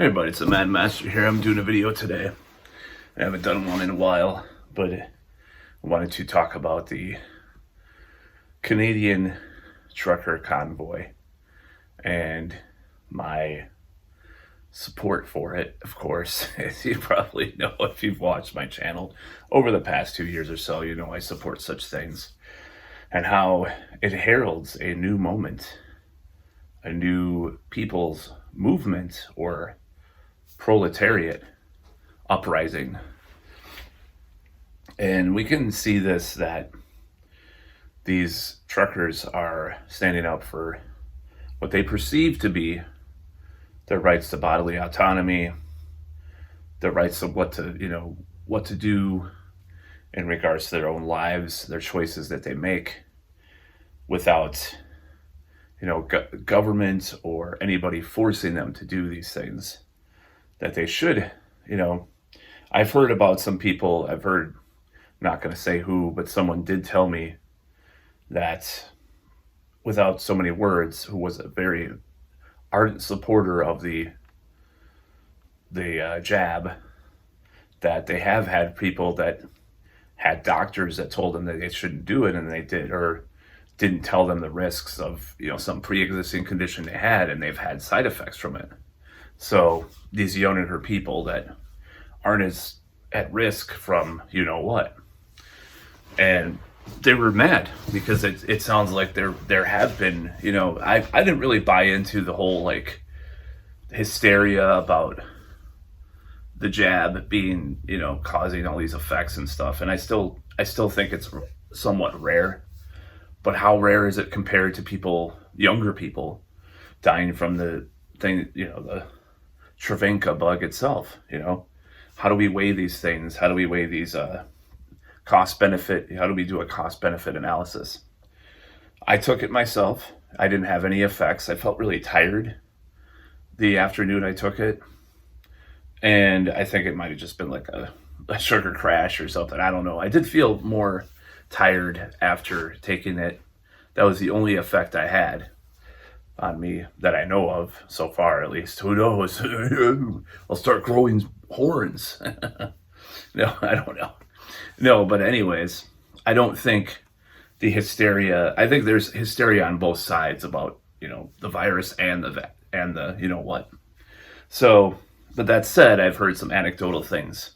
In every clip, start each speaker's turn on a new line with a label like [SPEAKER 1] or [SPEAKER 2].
[SPEAKER 1] Hey everybody, it's the Mad Master here. I'm doing a video today. I haven't done one in a while, but I wanted to talk about the Canadian trucker convoy and my support for it, of course. As you probably know if you've watched my channel over the past 2 years or so, you know I support such things and how it heralds a new moment, a new people's movement or proletariat uprising. And we can see this, that these truckers are standing up for what they perceive to be their rights to bodily autonomy, their rights of what to do in regards to their own lives, their choices that they make without government or anybody forcing them to do these things that they should. I've heard about some people, not going to say who, but someone did tell me that, without so many words, who was a very ardent supporter of the jab, that they have had people that had doctors that told them that they shouldn't do it, and they did, or didn't tell them the risks of some pre-existing condition they had, and they've had side effects from it. So these younger people that aren't as at risk from what, and they were mad because it sounds like there have been, I didn't really buy into the whole hysteria about the jab being causing all these effects and stuff, and I still think it's somewhat rare. But how rare is it compared to younger people dying from the thing, the Travinka bug itself? How do we weigh these things? How do we weigh these cost benefit? How do we do a cost benefit analysis? I took it myself. I didn't have any effects. I felt really tired the afternoon I took it. And I think it might have just been like a sugar crash or something. I don't know. I did feel more tired after taking it. That was the only effect I had on me that I know of so far, at least. Who knows? I'll start growing horns. No, I don't know. No, but anyways, I don't think the hysteria. I think there's hysteria on both sides about the virus and the what. So, but that said, I've heard some anecdotal things,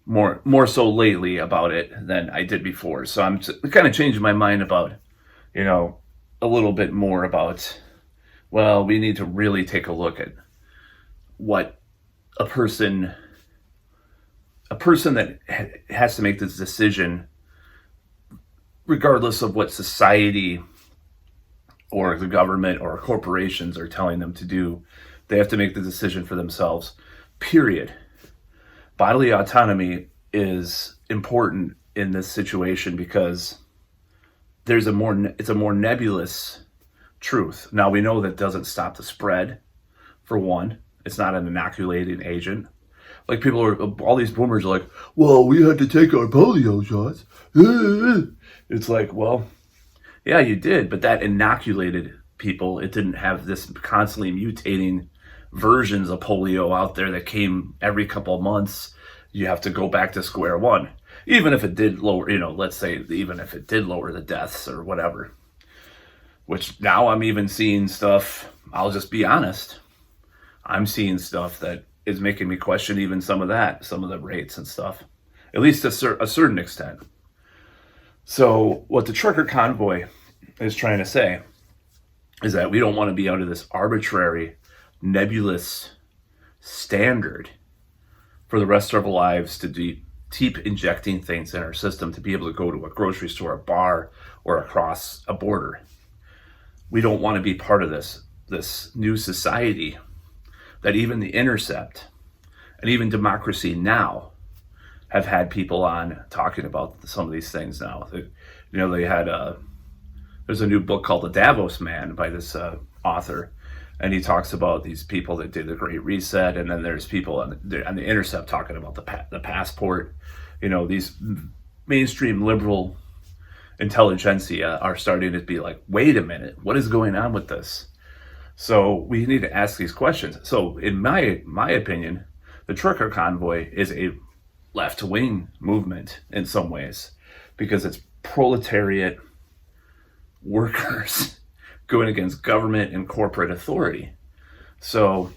[SPEAKER 1] more so lately about it than I did before. So I'm kind of changing my mind about, a little bit more about, well, we need to really take a look at what a person that has to make this decision, regardless of what society or the government or corporations are telling them to do, they have to make the decision for themselves, period. Bodily autonomy is important in this situation because it's a more nebulous truth. Now, we know that doesn't stop the spread, for one. It's not an inoculating agent. Like, all these boomers are like, well, we had to take our polio shots. It's like, well, yeah, you did, but that inoculated people. It didn't have this constantly mutating versions of polio out there that came every couple of months. You have to go back to square one. Even if it did lower, let's say, even if it did lower the deaths or whatever, which now I'm even seeing stuff, I'll just be honest, I'm seeing stuff that is making me question even some of the rates and stuff, at least to a certain extent. So what the trucker convoy is trying to say is that we don't want to be under this arbitrary, nebulous standard for the rest of our lives to keep injecting things in our system to be able to go to a grocery store, a bar, or across a border. We don't want to be part of this new society that even The Intercept and even Democracy Now! Have had people on talking about some of these things now. They had there's a new book called The Davos Man by this author, and he talks about these people that did the Great Reset, and then there's people on the Intercept talking about the passport. These mainstream liberal intelligentsia are starting to be like, wait a minute, what is going on with this? So we need to ask these questions. So in my opinion, the trucker convoy is a left wing movement in some ways because it's proletariat workers going against government and corporate authority. So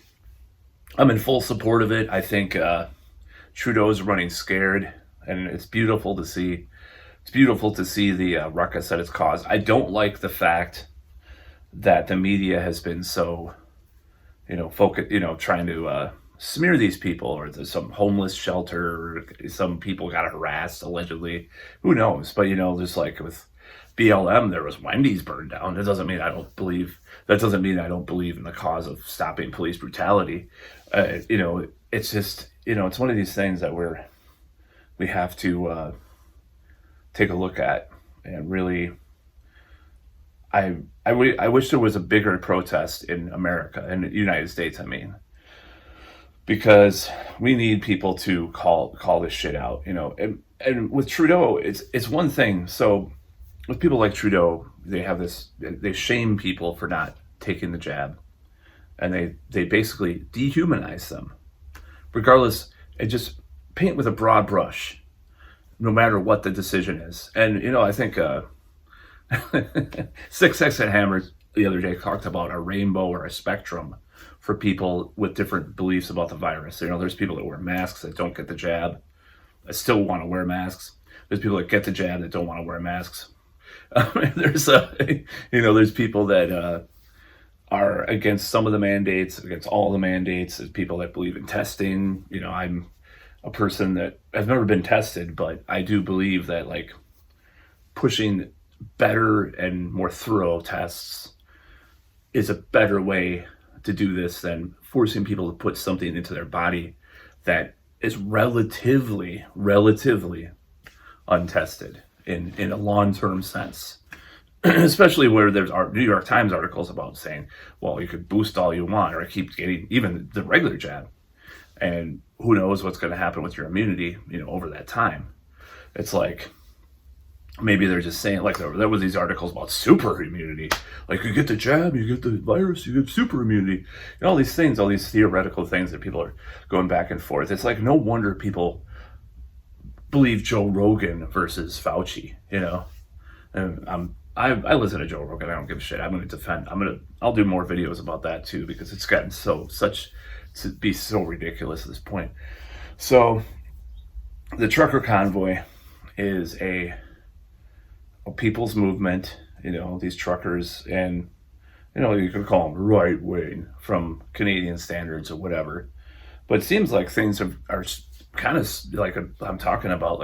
[SPEAKER 1] I'm in full support of it. I think Trudeau's running scared, and it's beautiful to see. It's beautiful to see the ruckus that it's caused. I don't like the fact that the media has been so, trying to smear these people, or there's some homeless shelter, or some people got harassed allegedly. Who knows? But just like with BLM, there was Wendy's burned down. That doesn't mean I don't believe. That doesn't mean I don't believe in the cause of stopping police brutality. It's just it's one of these things that we have to take a look at and really. I wish there was a bigger protest in America, in the United States, I mean, because we need people to call this shit out, and with Trudeau, it's one thing. So with people like Trudeau, they shame people for not taking the jab, and they basically dehumanize them, regardless, and just paint with a broad brush, no matter what the decision is. And I think 6X and Hammer the other day talked about a rainbow or a spectrum for people with different beliefs about the virus. There's people that wear masks that don't get the jab, that still want to wear masks. There's people that get the jab that don't want to wear masks. There's people that are against some of the mandates, against all the mandates. There's people that believe in testing. I'm a person that has never been tested, but I do believe that pushing better and more thorough tests is a better way to do this than forcing people to put something into their body that is relatively untested in a long-term sense. Especially where there's New York Times articles about saying, well, you could boost all you want or keep getting even the regular jab, and who knows what's going to happen with your immunity over that time. It's like, maybe they're just saying, there was these articles about super immunity. You get the jab, you get the virus, you get super immunity. All these things, all these theoretical things that people are going back and forth. It's no wonder people believe Joe Rogan versus Fauci, And I listen to Joe Rogan. I don't give a shit. I'm going to defend. I'll do more videos about that too, because it's gotten to be so ridiculous at this point. So the trucker convoy is a people's movement, these truckers, and you could call them right wing from Canadian standards or whatever, but it seems like things are kind of I'm talking about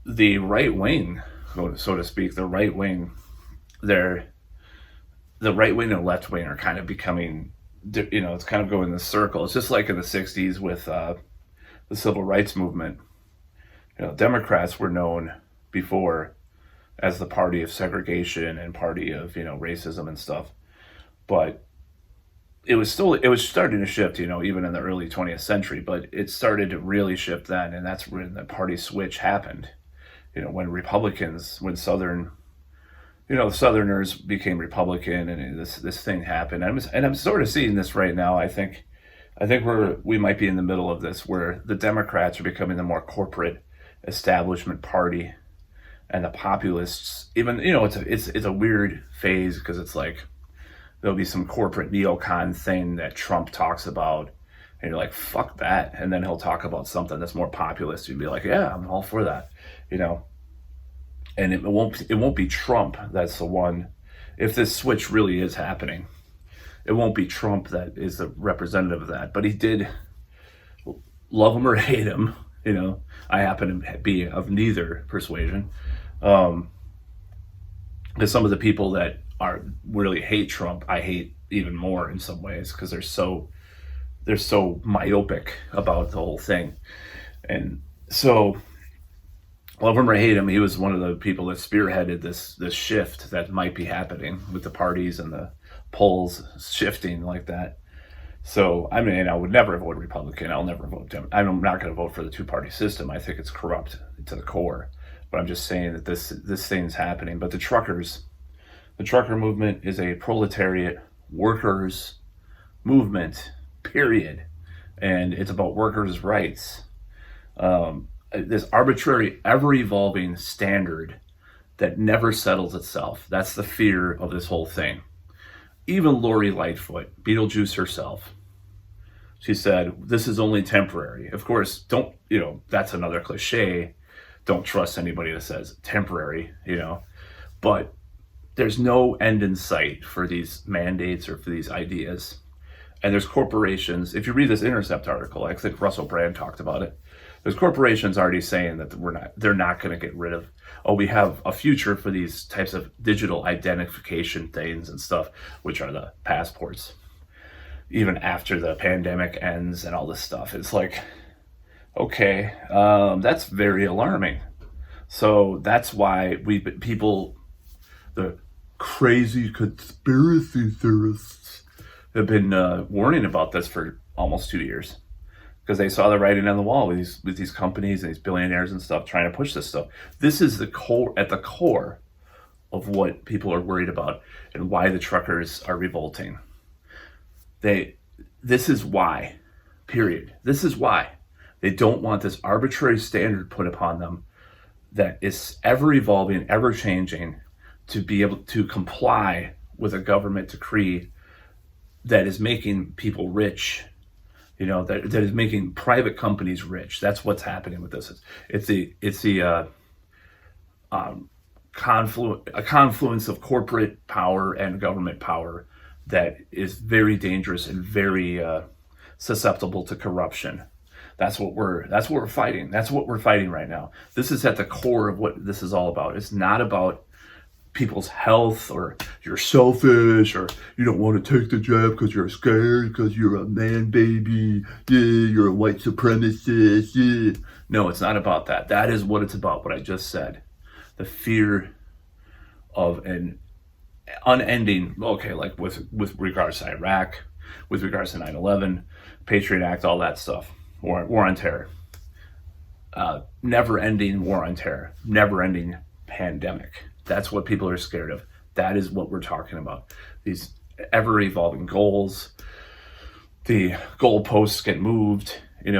[SPEAKER 1] the right wing, so to speak. The right wing, the right wing and left wing are kind of becoming, it's kind of going in a circle. It's just like in the 60s with the civil rights movement. Democrats were known before as the party of segregation and party of racism and stuff, but it was starting to shift, even in the early 20th century, but it started to really shift then, and that's when the party switch happened. When Southerners became Republican, and this thing happened. And I'm sort of seeing this right now. I think we might be in the middle of this, where the Democrats are becoming the more corporate establishment party, and the populists, even it's a weird phase, because it's there'll be some corporate neocon thing that Trump talks about, and you're like, fuck that, and then he'll talk about something that's more populist. You'd be like, yeah, I'm all for that, and it won't be Trump that's the one. If this switch really is happening, it won't be Trump that is the representative of that. But he did, love him or hate him, I happen to be of neither persuasion. Because some of the people that really hate Trump, I hate even more in some ways, because they're so myopic about the whole thing. And so, love him or hate him, he was one of the people that spearheaded this shift that might be happening with the parties and the polls shifting like that. So, I would never vote Republican. I'll never vote Democrat. I'm not going to vote for the two-party system. I think it's corrupt to the core. But I'm just saying that this thing's happening. But the trucker movement is a proletariat workers' movement, period. And it's about workers' rights. This arbitrary, ever-evolving standard that never settles itself. That's the fear of this whole thing. Even Lori Lightfoot, Beetlejuice herself, she said, this is only temporary. Of course, don't, that's another cliche. Don't trust anybody that says temporary, but there's no end in sight for these mandates or for these ideas. And there's corporations. If you read this Intercept article, I think Russell Brand talked about it. There's corporations already saying that they're not going to get rid of, we have a future for these types of digital identification things and stuff, which are the passports, even after the pandemic ends and all this stuff. It's like, okay, that's very alarming. So that's why the crazy conspiracy theorists have been warning about this for almost 2 years, because they saw the writing on the wall with these companies and these billionaires and stuff trying to push this stuff. This is at the core of what people are worried about and why the truckers are revolting. This is why, period. This is why they don't want this arbitrary standard put upon them that is ever evolving, ever changing, to be able to comply with a government decree that is making people rich, that is making private companies rich. That's what's happening with this. It's a confluence of corporate power and government power that is very dangerous and very susceptible to corruption. That's what we're fighting. That's what we're fighting right now. This is at the core of what this is all about. It's not about people's health, or you're selfish, or you don't want to take the job because you're scared, because you're a man baby, yeah, you're a white supremacist, yeah. No, it's not about that. That is what it's about, what I just said. The fear of an unending, like with regards to Iraq, with regards to 9/11, Patriot Act, all that stuff, war on terror, never-ending war on terror, never-ending pandemic. That's what people are scared of. That is what we're talking about. These ever-evolving goals. The goalposts get moved. The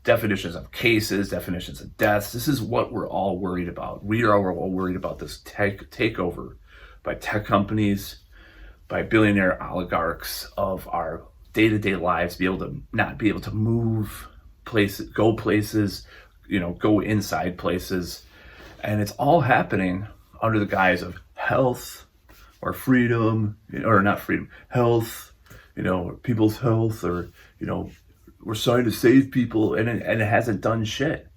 [SPEAKER 1] definitions of cases, definitions of deaths. This is what we're all worried about. We are all worried about this takeover by tech companies, by billionaire oligarchs of our day-to-day lives, not be able to move places, go places, go inside places. And it's all happening under the guise of health or freedom, or not freedom, health, people's health, or, we're trying to save people, and it hasn't done shit.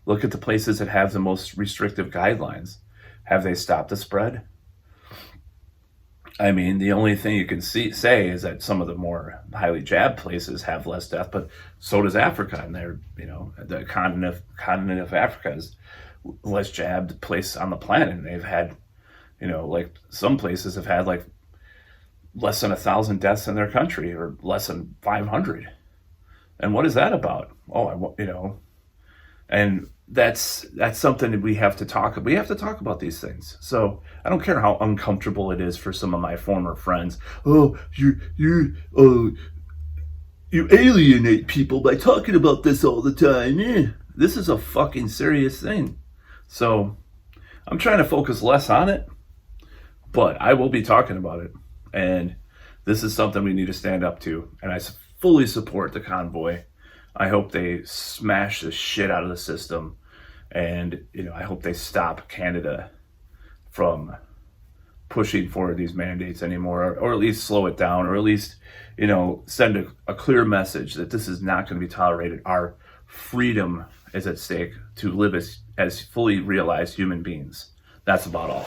[SPEAKER 1] Look at the places that have the most restrictive guidelines. Have they stopped the spread? I mean, the only thing you can say is that some of the more highly jabbed places have less death, but so does Africa. And the continent of Africa is less jabbed place on the planet. And they've had, like some places have had like less than 1,000 deaths in their country, or less than 500. And what is that about? And that's something that we have to talk about these things. So I don't care how uncomfortable it is for some of my former friends. Oh, you alienate people by talking about this all the time. Yeah, this is a fucking serious thing. So I'm trying to focus less on it, but I will be talking about it. And this is something we need to stand up to. And I fully support the Convoy. I hope they smash the shit out of the system, and I hope they stop Canada from pushing for these mandates anymore, or at least slow it down, or at least send a clear message that this is not going to be tolerated. Our freedom is at stake to live as fully realized human beings. That's about all.